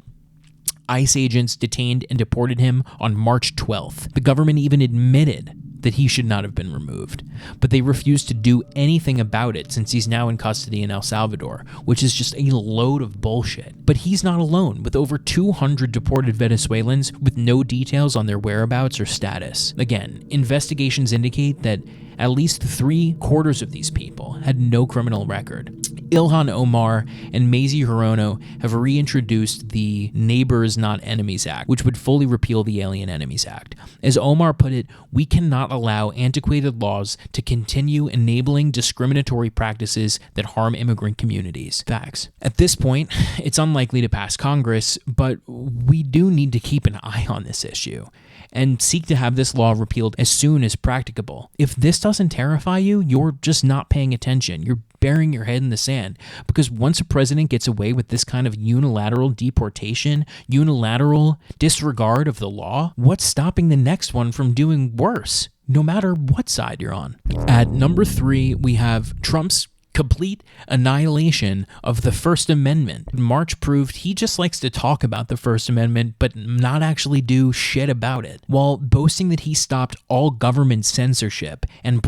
ICE agents detained and deported him on March 12th. The government even admitted that he should not have been removed, but they refused to do anything about it since he's now in custody in El Salvador, which is just a load of bullshit. But he's not alone, with over 200 deported Venezuelans with no details on their whereabouts or status. Again, investigations indicate that at least 3/4 of these people had no criminal record. Ilhan Omar and Mazie Hirono have reintroduced the Neighbors Not Enemies Act, which would fully repeal the Alien Enemies Act. As Omar put it, "We cannot allow antiquated laws to continue enabling discriminatory practices that harm immigrant communities." Facts. At this point, it's unlikely to pass Congress, but we do need to keep an eye on this issue and seek to have this law repealed as soon as practicable. If this doesn't terrify you, you're just not paying attention. You're burying your head in the sand, because once a president gets away with this kind of unilateral deportation, unilateral disregard of the law, what's stopping the next one from doing worse, no matter what side you're on? At number 3, we have Trump's complete annihilation of the First Amendment. March proved he just likes to talk about the First Amendment, but not actually do shit about it, while boasting that he stopped all government censorship and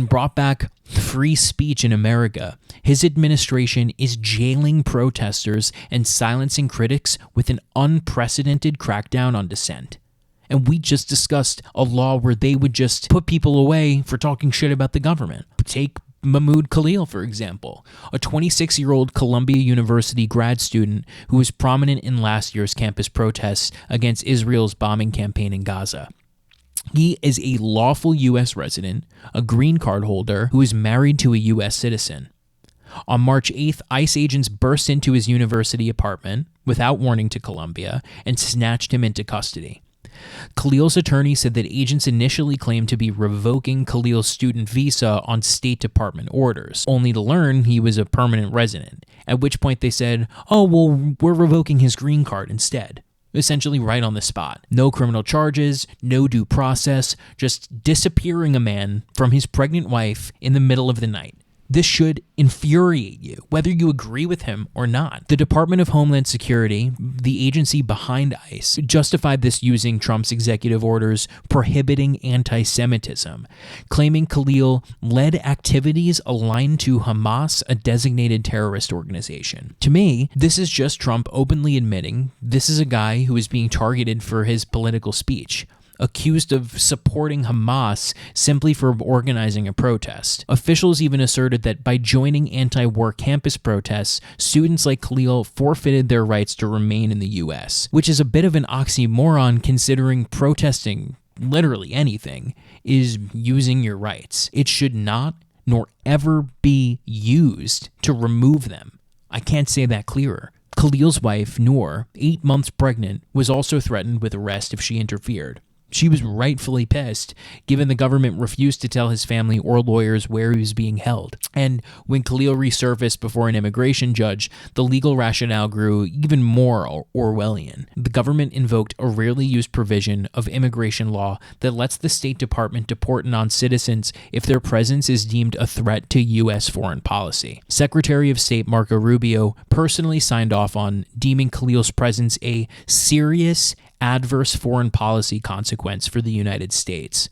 brought back free speech in America. His administration is jailing protesters and silencing critics with an unprecedented crackdown on dissent. And we just discussed a law where they would just put people away for talking shit about the government. Take Mahmoud Khalil, for example, a 26-year-old Columbia University grad student who was prominent in last year's campus protests against Israel's bombing campaign in Gaza. He is a lawful U.S. resident, a green card holder who is married to a U.S. citizen. On March 8th, ICE agents burst into his university apartment without warning to Columbia and snatched him into custody. Khalil's attorney said that agents initially claimed to be revoking Khalil's student visa on State Department orders, only to learn he was a permanent resident, at which point they said, "Oh, well, we're revoking his green card instead." Essentially right on the spot. No criminal charges, no due process, just disappearing a man from his pregnant wife in the middle of the night. This should infuriate you, whether you agree with him or not. The Department of Homeland Security, the agency behind ICE, justified this using Trump's executive orders prohibiting anti-Semitism, claiming Khalil led activities aligned to Hamas, a designated terrorist organization. To me, this is just Trump openly admitting this is a guy who is being targeted for his political speech, accused of supporting Hamas simply for organizing a protest. Officials even asserted that by joining anti-war campus protests, students like Khalil forfeited their rights to remain in the U.S., which is a bit of an oxymoron considering protesting literally anything, is using your rights. It should not nor ever be used to remove them. I can't say that clearer. Khalil's wife, Noor, 8 months pregnant, was also threatened with arrest if she interfered. She was rightfully pissed, given the government refused to tell his family or lawyers where he was being held. And when Khalil resurfaced before an immigration judge, the legal rationale grew even more Orwellian. The government invoked a rarely used provision of immigration law that lets the State Department deport non-citizens if their presence is deemed a threat to U.S. foreign policy. Secretary of State Marco Rubio personally signed off on deeming Khalil's presence a serious adverse foreign policy consequence for the United States,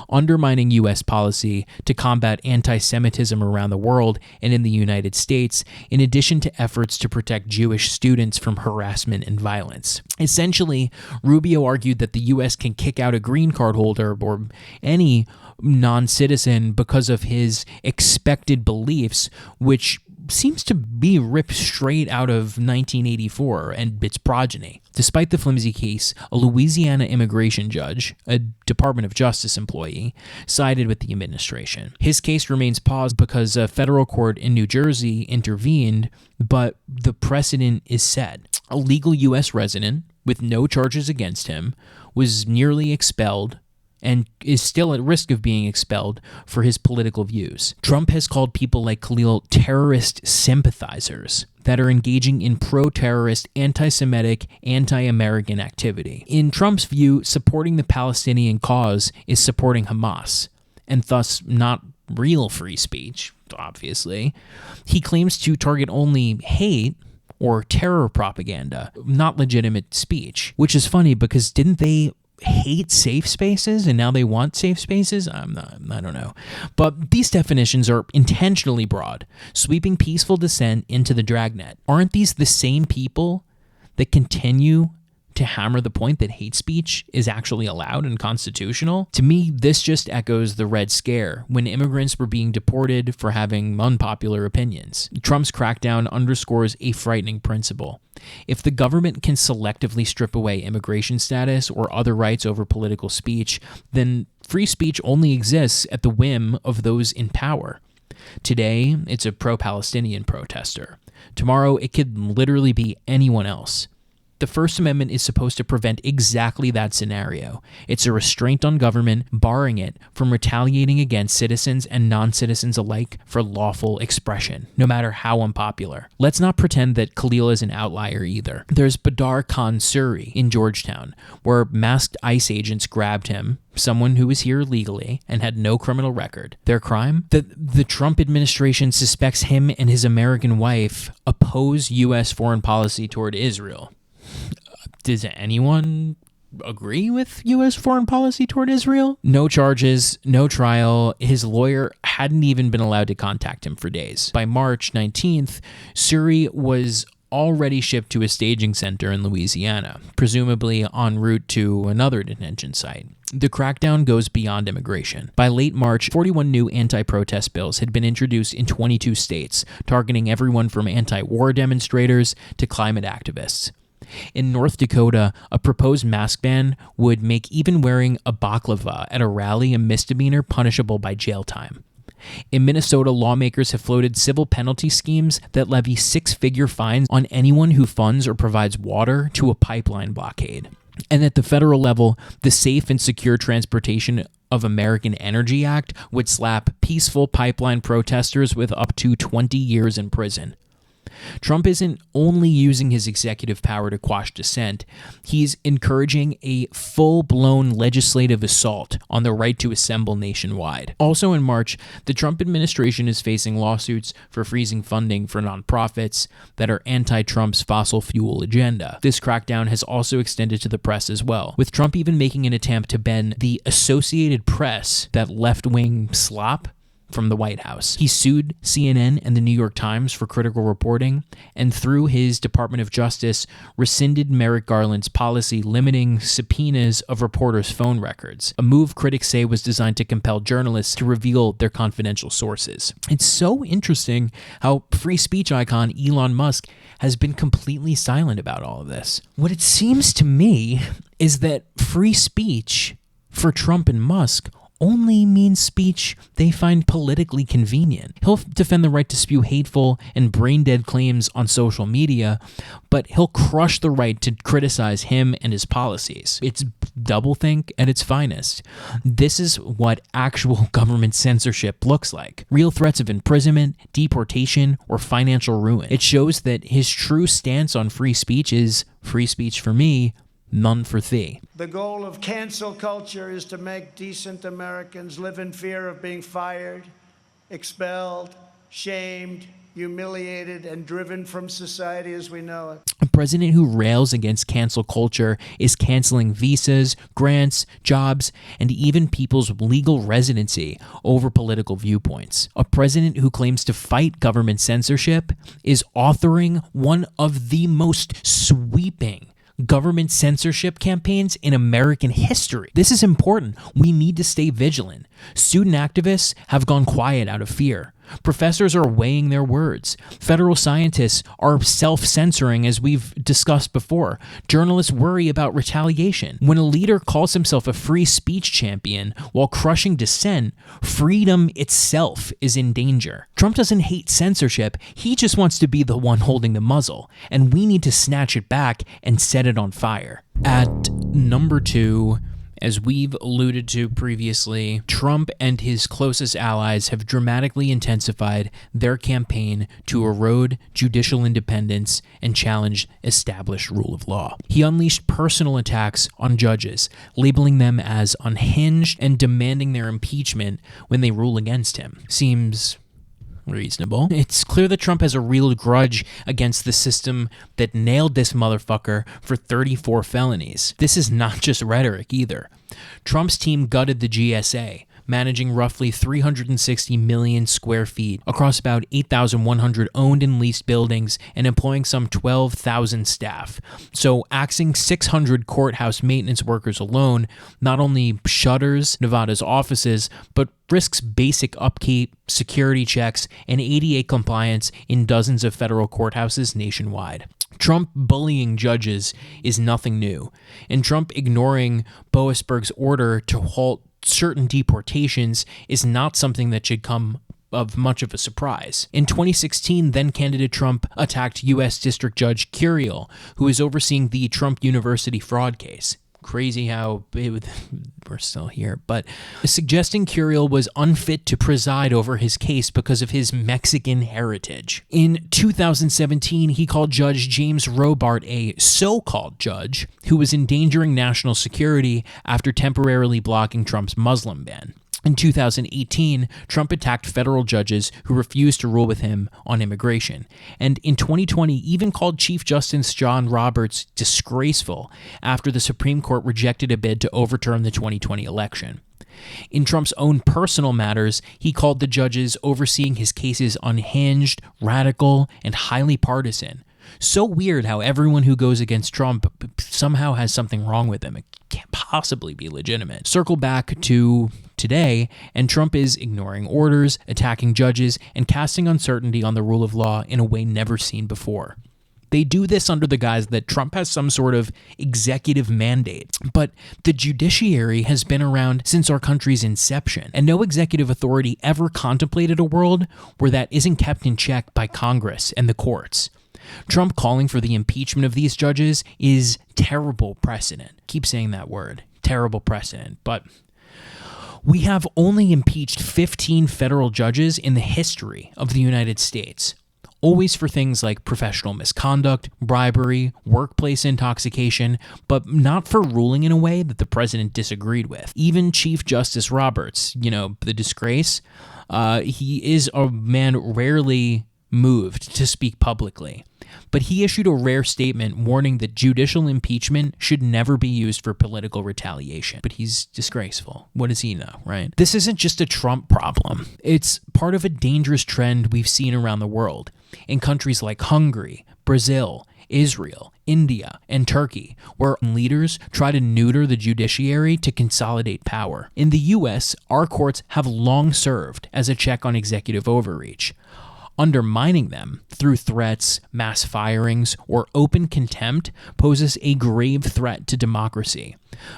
undermining U.S. policy to combat anti-Semitism around the world and in the United States, in addition to efforts to protect Jewish students from harassment and violence. Essentially, Rubio argued that the U.S. can kick out a green card holder or any non-citizen because of his expected beliefs, which seems to be ripped straight out of 1984 and its progeny. Despite the flimsy case, a Louisiana immigration judge, a Department of Justice employee, sided with the administration. His case remains paused because a federal court in New Jersey intervened, but the precedent is set. A legal U.S. resident with no charges against him was nearly expelled and is still at risk of being expelled for his political views. Trump has called people like Khalil terrorist sympathizers that are engaging in pro-terrorist, anti-Semitic, anti-American activity. In Trump's view, supporting the Palestinian cause is supporting Hamas, and thus not real free speech, obviously. He claims to target only hate or terror propaganda, not legitimate speech, which is funny because didn't they hate safe spaces and now they want safe spaces? I don't know. But these definitions are intentionally broad, sweeping peaceful dissent into the dragnet. Aren't these the same people that continue to hammer the point that hate speech is actually allowed and constitutional? To me, this just echoes the Red Scare, when immigrants were being deported for having unpopular opinions. Trump's crackdown underscores a frightening principle. If the government can selectively strip away immigration status or other rights over political speech, then free speech only exists at the whim of those in power. Today, it's a pro-Palestinian protester. Tomorrow, it could literally be anyone else. The First Amendment is supposed to prevent exactly that scenario. It's a restraint on government, barring it from retaliating against citizens and non-citizens alike for lawful expression, no matter how unpopular. Let's not pretend that Khalil is an outlier either. There's Badar Khan Suri in Georgetown, where masked ICE agents grabbed him, someone who was here legally and had no criminal record. Their crime? The Trump administration suspects him and his American wife oppose U.S. foreign policy toward Israel. Does anyone agree with U.S. foreign policy toward Israel? No charges, no trial. His lawyer hadn't even been allowed to contact him for days. By March 19th, Suri was already shipped to a staging center in Louisiana, presumably en route to another detention site. The crackdown goes beyond immigration. By late March, 41 new anti-protest bills had been introduced in 22 states, targeting everyone from anti-war demonstrators to climate activists. In North Dakota, a proposed mask ban would make even wearing a baklava at a rally a misdemeanor punishable by jail time. In Minnesota, lawmakers have floated civil penalty schemes that levy six-figure fines on anyone who funds or provides water to a pipeline blockade. And at the federal level, the Safe and Secure Transportation of American Energy Act would slap peaceful pipeline protesters with up to 20 years in prison. Trump isn't only using his executive power to quash dissent, he's encouraging a full-blown legislative assault on the right to assemble nationwide. Also in March, the Trump administration is facing lawsuits for freezing funding for nonprofits that are anti-Trump's fossil fuel agenda. This crackdown has also extended to the press as well, with Trump even making an attempt to ban the Associated Press, that left-wing slop, from the White House. He sued CNN and the New York Times for critical reporting, and through his Department of Justice, rescinded Merrick Garland's policy limiting subpoenas of reporters' phone records, a move critics say was designed to compel journalists to reveal their confidential sources. It's so interesting how free speech icon Elon Musk has been completely silent about all of this. What it seems to me is that free speech for Trump and Musk only means speech they find politically convenient. He'll defend the right to spew hateful and brain-dead claims on social media, but he'll crush the right to criticize him and his policies. It's doublethink at its finest. This is what actual government censorship looks like. Real threats of imprisonment, deportation, or financial ruin. It shows that his true stance on free speech is free speech for me, none for thee. The goal of cancel culture is to make decent Americans live in fear of being fired, expelled, shamed, humiliated, and driven from society as we know it. A president who rails against cancel culture is canceling visas, grants, jobs, and even people's legal residency over political viewpoints. A president who claims to fight government censorship is authoring one of the most sweeping government censorship campaigns in American history. This is important. We need to stay vigilant. Student activists have gone quiet out of fear. Professors are weighing their words. Federal scientists are self-censoring, as we've discussed before. Journalists worry about retaliation. When a leader calls himself a free speech champion while crushing dissent, freedom itself is in danger. Trump doesn't hate censorship. He just wants to be the one holding the muzzle, and we need to snatch it back and set it on fire. At number 2, as we've alluded to previously, Trump and his closest allies have dramatically intensified their campaign to erode judicial independence and challenge established rule of law. He unleashed personal attacks on judges, labeling them as unhinged and demanding their impeachment when they rule against him. Seems reasonable. It's clear that Trump has a real grudge against the system that nailed this motherfucker for 34 felonies. This is not just rhetoric either. Trump's team gutted the GSA, managing roughly 360 million square feet across about 8,100 owned and leased buildings and employing some 12,000 staff. So axing 600 courthouse maintenance workers alone not only shutters Nevada's offices, but risks basic upkeep, security checks, and ADA compliance in dozens of federal courthouses nationwide. Trump bullying judges is nothing new, and Trump ignoring Boasberg's order to halt certain deportations is not something that should come of much of a surprise. In 2016, then-candidate Trump attacked U.S. District Judge Curiel, who is overseeing the Trump University fraud case. Crazy how we're still here, but suggesting Curiel was unfit to preside over his case because of his Mexican heritage. In 2017, he called Judge James Robart a so-called judge who was endangering national security after temporarily blocking Trump's Muslim ban. In 2018, Trump attacked federal judges who refused to rule with him on immigration. And in 2020, even called Chief Justice John Roberts disgraceful after the Supreme Court rejected a bid to overturn the 2020 election. In Trump's own personal matters, he called the judges overseeing his cases unhinged, radical, and highly partisan. So weird how everyone who goes against Trump somehow has something wrong with him. It can't possibly be legitimate. Circle back to today, and Trump is ignoring orders, attacking judges, and casting uncertainty on the rule of law in a way never seen before. They do this under the guise that Trump has some sort of executive mandate. But the judiciary has been around since our country's inception, and no executive authority ever contemplated a world where that isn't kept in check by Congress and the courts. Trump calling for the impeachment of these judges is terrible precedent. Keep saying that word. Terrible precedent. But we have only impeached 15 federal judges in the history of the United States. Always for things like professional misconduct, bribery, workplace intoxication, but not for ruling in a way that the president disagreed with. Even Chief Justice Roberts, the disgrace, he is a man rarely moved to speak publicly. But he issued a rare statement warning that judicial impeachment should never be used for political retaliation. But he's disgraceful. What does he know, right? This isn't just a Trump problem. It's part of a dangerous trend we've seen around the world. In countries like Hungary, Brazil, Israel, India, and Turkey, where leaders try to neuter the judiciary to consolidate power. In the U.S., our courts have long served as a check on executive overreach. Undermining them through threats, mass firings, or open contempt poses a grave threat to democracy,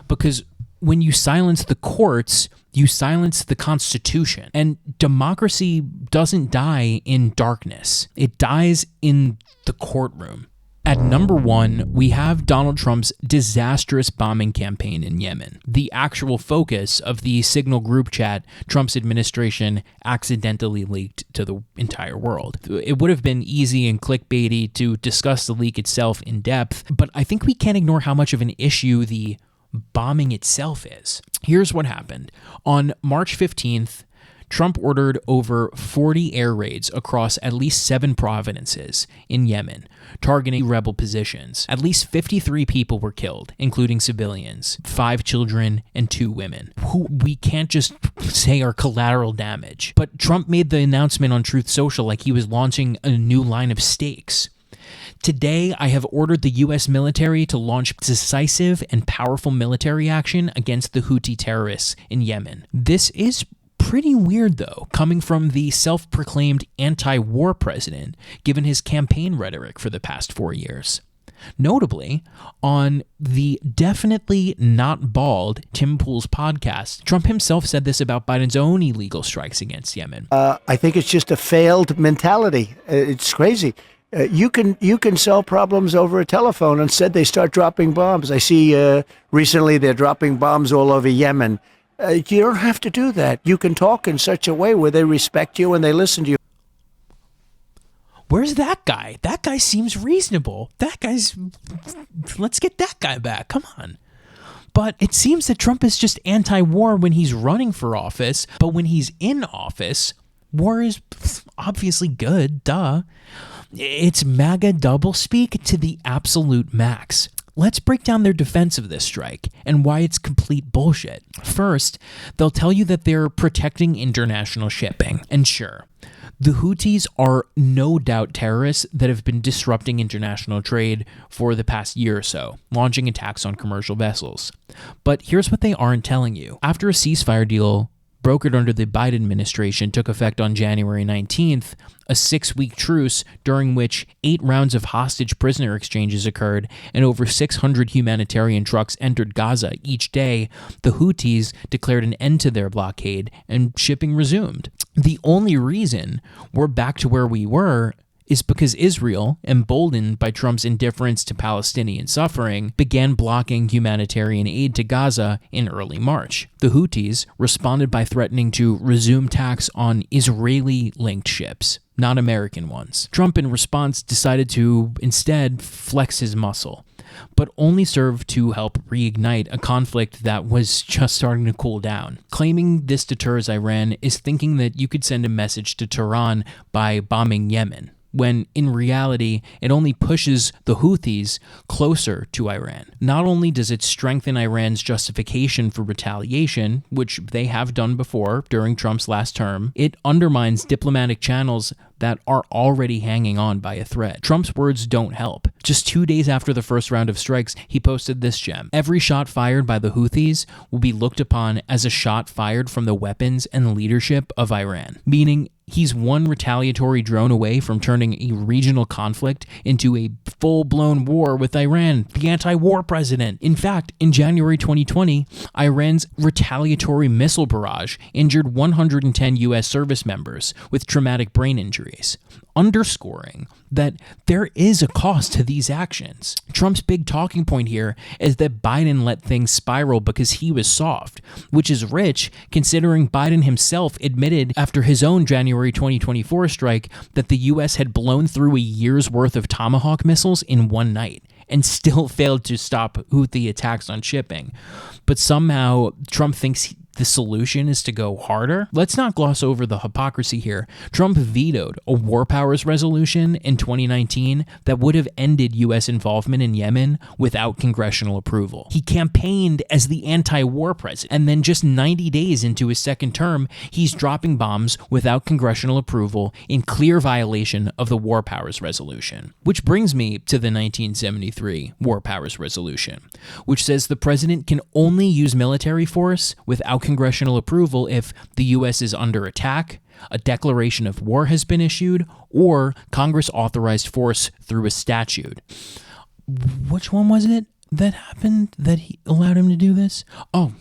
because when you silence the courts, you silence the Constitution. And democracy doesn't die in darkness. It dies in the courtroom. At number 1, we have Donald Trump's disastrous bombing campaign in Yemen, the actual focus of the Signal group chat Trump's administration accidentally leaked to the entire world. It would have been easy and clickbaity to discuss the leak itself in depth, but I think we can't ignore how much of an issue the bombing itself is. Here's what happened. On March 15th, Trump ordered over 40 air raids across at least 7 provinces in Yemen, targeting rebel positions. At least 53 people were killed, including civilians, 5 children and 2 women, who we can't just say are collateral damage. But Trump made the announcement on Truth Social like he was launching a new line of stakes. Today, I have ordered the U.S. military to launch decisive and powerful military action against the Houthi terrorists in Yemen. This is pretty weird, though, coming from the self-proclaimed anti-war president, given his campaign rhetoric for the past 4 years. Notably, on the definitely not bald Tim Pool's podcast, Trump himself said this about Biden's own illegal strikes against Yemen. I think it's just a failed mentality. It's crazy. You can solve problems over a telephone. Instead, they start dropping bombs. I see recently they're dropping bombs all over Yemen. You don't have to do that. You can talk in such a way where they respect you and they listen to you. Where's that guy? That guy seems reasonable. Let's get that guy back. Come on. But it seems that Trump is just anti-war when he's running for office, but when he's in office, war is obviously good, duh. It's MAGA doublespeak to the absolute max. Let's break down their defense of this strike and why it's complete bullshit. First, they'll tell you that they're protecting international shipping. And sure, the Houthis are no doubt terrorists that have been disrupting international trade for the past year or so, launching attacks on commercial vessels. But here's what they aren't telling you. After a ceasefire deal brokered under the Biden administration took effect on January 19th, a 6-week truce during which 8 rounds of hostage prisoner exchanges occurred and over 600 humanitarian trucks entered Gaza each day, the Houthis declared an end to their blockade and shipping resumed. The only reason we're back to where we were is because Israel, emboldened by Trump's indifference to Palestinian suffering, began blocking humanitarian aid to Gaza in early March. The Houthis responded by threatening to resume attacks on Israeli-linked ships, not American ones. Trump, in response, decided to instead flex his muscle, but only served to help reignite a conflict that was just starting to cool down. Claiming this deters Iran is thinking that you could send a message to Tehran by bombing Yemen, when in reality, it only pushes the Houthis closer to Iran. Not only does it strengthen Iran's justification for retaliation, which they have done before during Trump's last term, it undermines diplomatic channels that are already hanging on by a thread. Trump's words don't help. Just 2 days after the first round of strikes, he posted this gem. Every shot fired by the Houthis will be looked upon as a shot fired from the weapons and leadership of Iran, meaning he's one retaliatory drone away from turning a regional conflict into a full-blown war with Iran, the anti-war president. In fact, in January 2020, Iran's retaliatory missile barrage injured 110 U.S. service members with traumatic brain injuries, underscoring that there is a cost to these actions. Trump's big talking point here is that Biden let things spiral because he was soft, which is rich considering Biden himself admitted after his own January 2024 strike that the U.S. had blown through a year's worth of Tomahawk missiles in one night and still failed to stop Houthi attacks on shipping. But somehow Trump thinks the solution is to go harder. Let's not gloss over the hypocrisy here. Trump vetoed a war powers resolution in 2019 that would have ended U.S. involvement in Yemen without congressional approval. He campaigned as the anti-war president, and then just 90 days into his second term, he's dropping bombs without congressional approval in clear violation of the war powers resolution. Which brings me to the 1973 war powers resolution, which says the president can only use military force without congressional approval if the U.S. is under attack, a declaration of war has been issued, or Congress authorized force through a statute. Which one was it that happened that he allowed him to do this? Oh,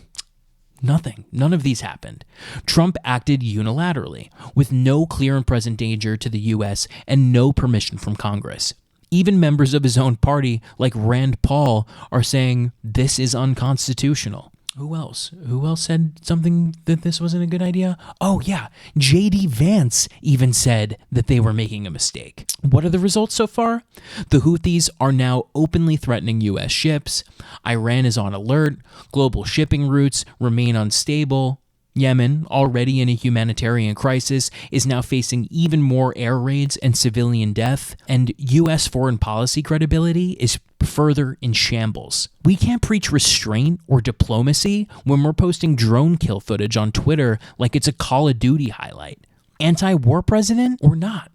Nothing. None of these happened. Trump acted unilaterally, with no clear and present danger to the U.S. and no permission from Congress. Even members of his own party, like Rand Paul, are saying this is unconstitutional. Who else? Who else said something that this wasn't a good idea? Oh, yeah. J.D. Vance even said that they were making a mistake. What are the results so far? The Houthis are now openly threatening U.S. ships. Iran is on alert. Global shipping routes remain unstable. Yemen, already in a humanitarian crisis, is now facing even more air raids and civilian death, and U.S. foreign policy credibility is further in shambles. We can't preach restraint or diplomacy when we're posting drone kill footage on Twitter like it's a Call of Duty highlight. Anti-war president or not?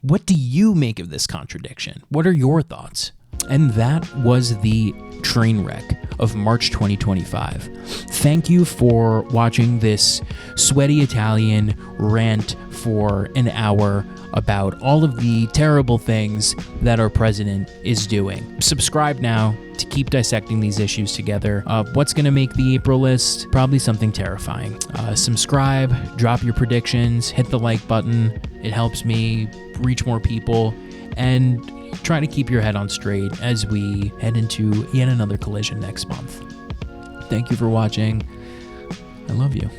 What do you make of this contradiction? What are your thoughts? And that was the Trainwreck of March 2025. Thank you for watching this sweaty Italian rant for an hour about all of the terrible things that our president is doing. Subscribe now to keep dissecting these issues together. What's going to make the April list? Probably something terrifying. Subscribe, drop your predictions, hit the like button. It helps me reach more people, and try to keep your head on straight as we head into yet another collision next month. Thank you for watching. I love you.